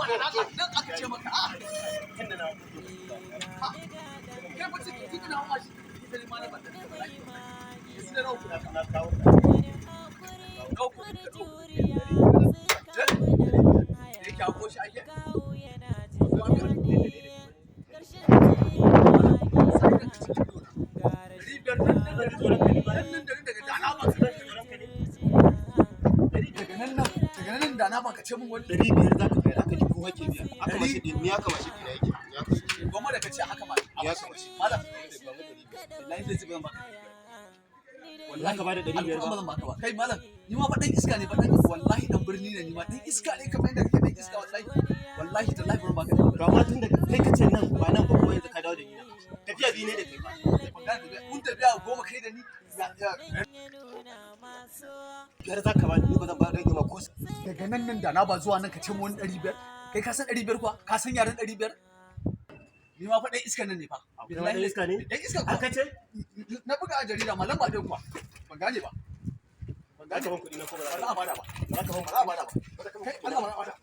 nan aka ce maka kai ba ciki kika na mashi kika ne ma na banda yanzu da rawu na kawo dauko da yake ako shi ake da na baka ce mun wani 500 za ka kai aka ji ko hake biya aka mashi din ya kama shi kira yake ya kashi goma da kace haka ma ya kama shi malam wallahi zai zuba maka wallahi ka bada 500 ba zan baka ba kai malam ni ma fa dan iska ne ba dan wallahi dan birni ne ni ma dan iska ne kamar yadda kake dan iska wallahi tallahi ban baka to amma tun da kai kace nan ba nan ba kuma yanzu ka dawo da ni tafiya bi ne da kai ba mun tafiya goma kai da ni biyar za ka ba ni ba zan ba rage ma ko daga nan da na ba zuwa nan ka ce mu wani 500 kai ka san 500 kuwa ka san yaran 500 ni ma fa dan iska nan ne fa billahi iska ne dan iska ka ce na buga a jarida mallan ba dai kuwa ban gane ba ban gane ban kudi na ko ba za a bada ba za ka ban ba za a bada ba kai Allah ba za a bada